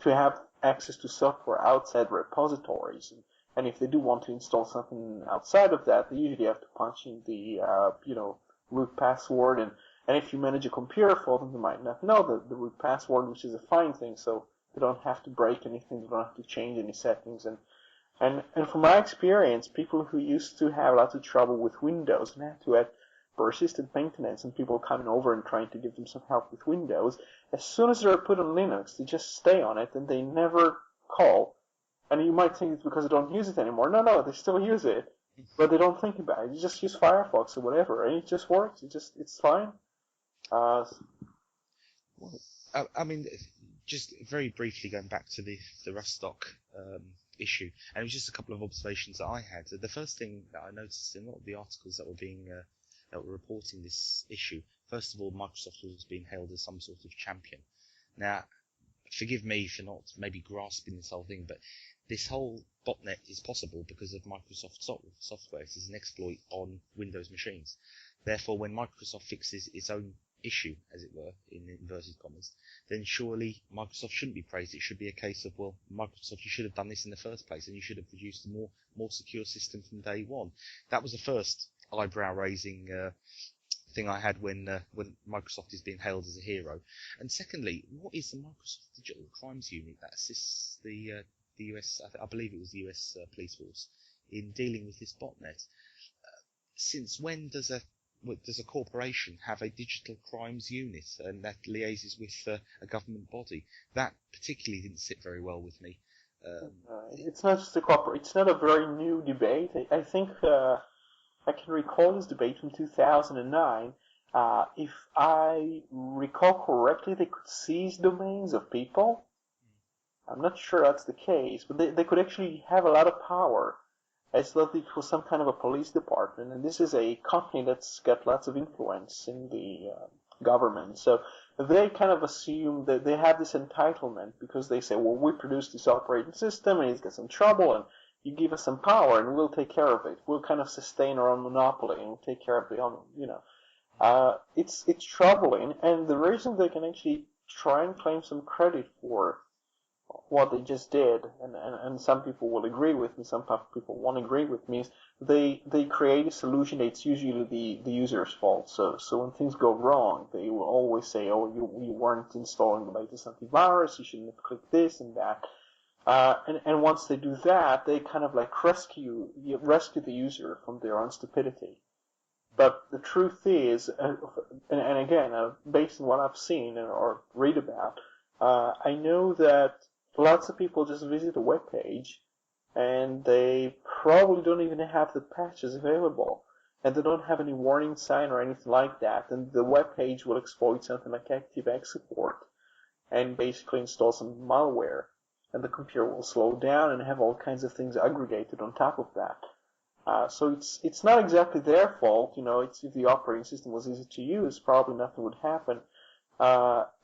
to have access to software outside repositories. And if they do want to install something outside of that, they usually have to punch in the, root password. And if you manage a computer for them, they might not know the root password, which is a fine thing, so they don't have to break anything, they don't have to change any settings. And from my experience, people who used to have lots of trouble with Windows and had to add persistent maintenance and people coming over and trying to give them some help with Windows, as soon as they're put on Linux, they just stay on it and they never call. And you might think it's because they don't use it anymore. No, they still use it, but they don't think about it. You just use Firefox or whatever, and it just works. It's fine. Well, I mean, just very briefly going back to the Rustock issue, and it was just a couple of observations that I had. The first thing that I noticed in a lot of the articles that were being that were reporting this issue, first of all, Microsoft was being hailed as some sort of champion. Now, forgive me for not maybe grasping this whole thing, but this whole botnet is possible because of Microsoft software. It is an exploit on Windows machines. Therefore, when Microsoft fixes its own issue, as it were, in inverted commas, then surely Microsoft shouldn't be praised. It should be a case of, well, Microsoft, you should have done this in the first place, and you should have produced a more secure system from day one. That was the first eyebrow-raising thing I had when Microsoft is being hailed as a hero. And secondly, what is the Microsoft Digital Crimes Unit that assists the US, I believe it was the US police force, in dealing with this botnet? Since when does a corporation have a digital crimes unit and that liaises with a government body? That particularly didn't sit very well with me. It's not just a corporate. It's not a very new debate. I think I can recall this debate from 2009. If I recall correctly, they could seize domains of people. I'm not sure that's the case, but they could actually have a lot of power. As though it was some kind of a police department, and this is a company that's got lots of influence in the government. So they kind of assume that they have this entitlement because they say, well, we produced this operating system and it's got some trouble, and you give us some power and we'll take care of it. We'll kind of sustain our own monopoly and we'll take care of the own, It's troubling, and the reason they can actually try and claim some credit for what they just did, and some people will agree with me, some people won't agree with me, is they create a solution that's usually the user's fault. So when things go wrong, they will always say, oh, you weren't installing the latest antivirus, you shouldn't have clicked this and that. And once they do that, they kind of like rescue the user from their own stupidity. But the truth is, and again, based on what I've seen or read about, I know that lots of people just visit a web page and they probably don't even have the patches available, and they don't have any warning sign or anything like that, and the web page will exploit something like ActiveX support and basically install some malware, and the computer will slow down and have all kinds of things aggregated on top of that. So it's not exactly their fault, it's if the operating system was easy to use, probably nothing would happen.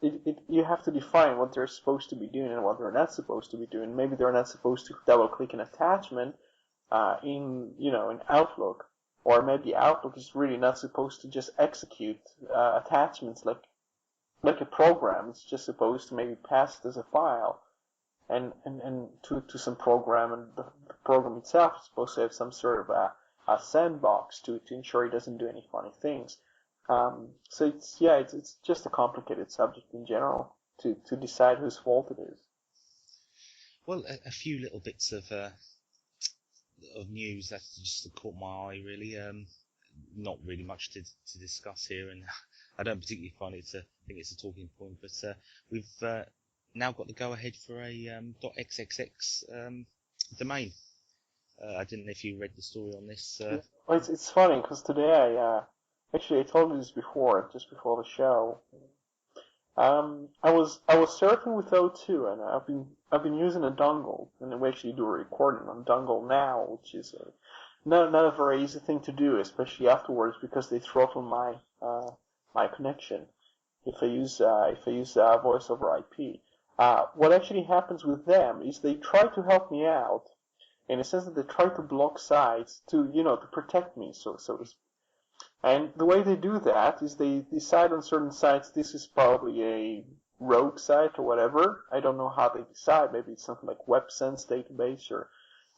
You have to define what they're supposed to be doing and what they're not supposed to be doing. Maybe they're not supposed to double-click an attachment in Outlook, or maybe Outlook is really not supposed to just execute attachments like a program. It's just supposed to maybe pass it as a file and to some program, and the program itself is supposed to have some sort of a sandbox to ensure it doesn't do any funny things. So it's just a complicated subject in general to decide whose fault it is. Well, a few little bits of news that just caught my eye, really. Not really much to discuss here, and I don't particularly find it I think it's a talking point, but we've now got the go-ahead for a .xxx domain. I didn't know if you read the story on this. Well, it's funny because today I told you this before, just before the show. I was surfing with O2, and I've been using a dongle, and we actually do a recording on dongle now, which is not a very easy thing to do, especially afterwards, because they throttle my connection if I use voice over IP. What actually happens with them is they try to help me out, in a sense that they try to block sites to protect me, so to speak. And the way they do that is they decide on certain sites this is probably a rogue site or whatever. I don't know how they decide. Maybe it's something like WebSense database or.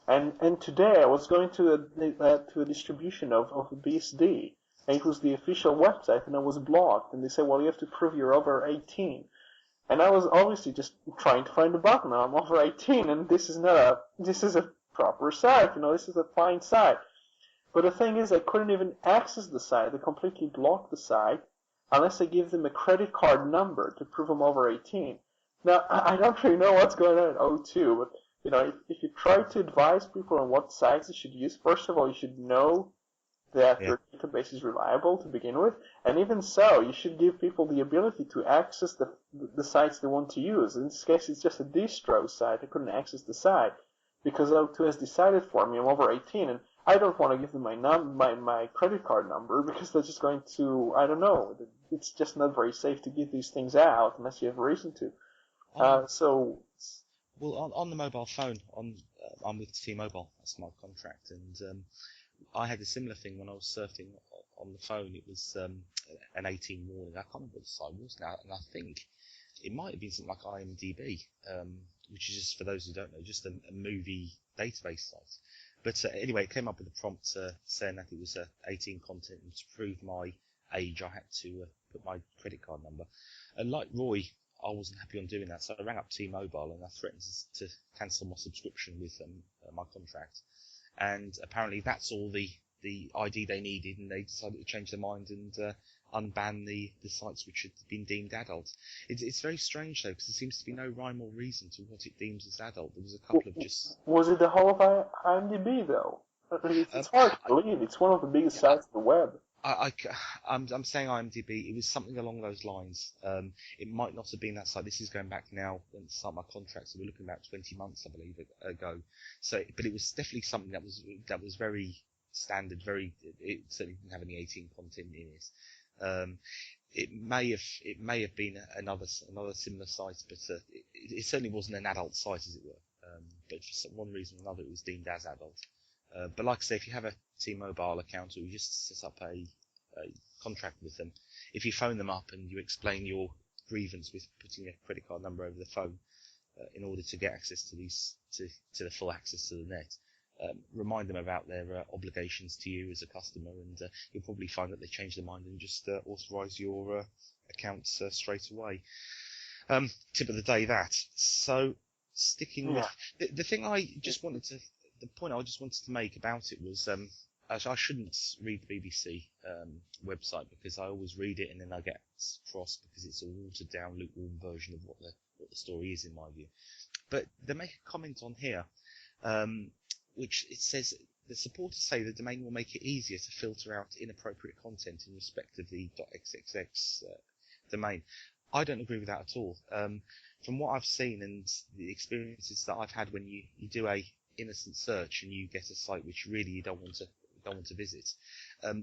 And today I was going to a distribution of a BSD, and it was the official website, and I was blocked. And they said, well, you have to prove you're over 18. And I was obviously just trying to find a button. I'm over 18, and this is a proper site. This is a fine site. But the thing is, I couldn't even access the site. They completely blocked the site unless I give them a credit card number to prove I'm over 18. Now, I don't really know what's going on in O2, but if you try to advise people on what sites they should use, first of all, you should know that your database is reliable to begin with, and even so, you should give people the ability to access the sites they want to use. In this case, it's just a distro site. I couldn't access the site because O2 has decided for me I'm over 18, and I don't want to give them my credit card number because they're just going to, I don't know, it's just not very safe to give these things out unless you have a reason to. Well, on the mobile phone, I'm with T-Mobile. That's my contract, and I had a similar thing when I was surfing on the phone. It was an 18 warning. I can't remember what the site was now, and I think it might have been something like IMDb, which is just, for those who don't know, just a movie database site. But anyway, it came up with a prompt saying that it was 18 content, and to prove my age, I had to put my credit card number. And like Roy, I wasn't happy on doing that, so I rang up T-Mobile and I threatened to cancel my subscription with my contract. And apparently that's all the ID they needed, and they decided to change their mind and unban the sites which had been deemed adult. It's very strange though, because there seems to be no rhyme or reason to what it deems as adult. There was a couple of just... Was it the whole of IMDb though? It's hard to believe. It's one of the biggest sites on the web. I'm saying IMDb. It was something along those lines. It might not have been that site. This is going back now when I start my contract, so we're looking about 20 months, I believe, ago. So, but it was definitely something that was very standard. It certainly didn't have any 18 content in it. It may have been another similar site, but it certainly wasn't an adult site, as it were. But for one reason or another, it was deemed as adult. But like I say, if you have a T-Mobile account, or you just set up a contract with them, if you phone them up and you explain your grievance with putting a credit card number over the phone in order to get access to to the full access to the net, remind them about their obligations to you as a customer, and you'll probably find that they change their mind and just authorise your accounts straight away. Tip of the day, that. So sticking with the thing the point I just wanted to make about it was I shouldn't read the BBC website, because I always read it and then I get cross because it's a watered down, lukewarm version of what the story is, in my view. But they make a comment on here, which it says the supporters say the domain will make it easier to filter out inappropriate content in respect of the .xxx domain. I don't agree with that at all. From what I've seen and the experiences that I've had when you do a innocent search and you get a site which really you don't want to visit,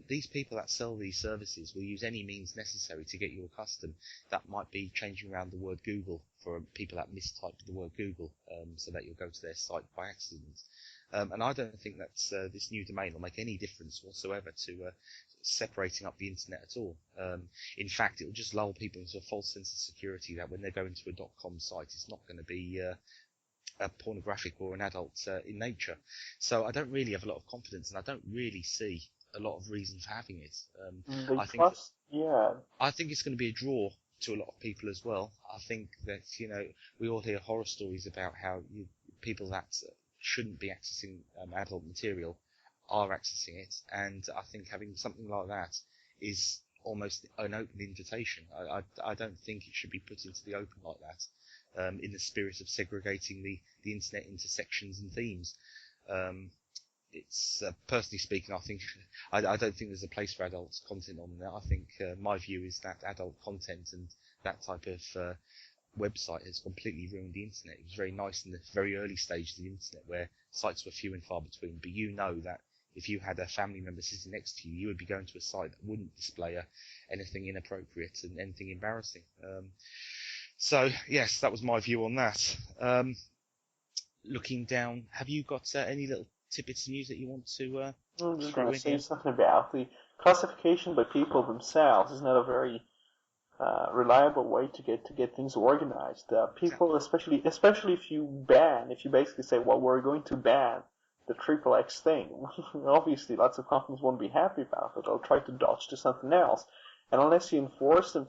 these people that sell these services will use any means necessary to get you accustomed. That might be changing around the word Google for people that mistype the word Google, so that you'll go to their site by accident. And I don't think that this new domain will make any difference whatsoever to separating up the internet at all. In fact, it will just lull people into a false sense of security that when they're going to a .com site, it's not going to be a pornographic or an adult in nature. So I don't really have a lot of confidence, and I don't really see a lot of reason for having it. I think it's going to be a draw to a lot of people as well. I think that we all hear horror stories about how people that shouldn't be accessing adult material are accessing it, and I think having something like that is almost an open invitation. I don't think it should be put into the open like that, in the spirit of segregating the internet into sections and themes. It's personally speaking, I think I don't think there's a place for adult content on there. I think my view is that adult content and that type of website has completely ruined the internet. It was very nice in the very early stages of the internet where sites were few and far between, but you know that if you had a family member sitting next to you, you would be going to a site that wouldn't display anything inappropriate and anything embarrassing. So yes, that was my view on that. Looking down, have you got any little tidbits of news that you want to I'm just going to say something about the classification by people themselves is not a very reliable way to get things organized. People, especially if you basically say, well, we're going to ban the triple X thing. Obviously, lots of companies won't be happy about it. They'll try to dodge to something else. And unless you enforce them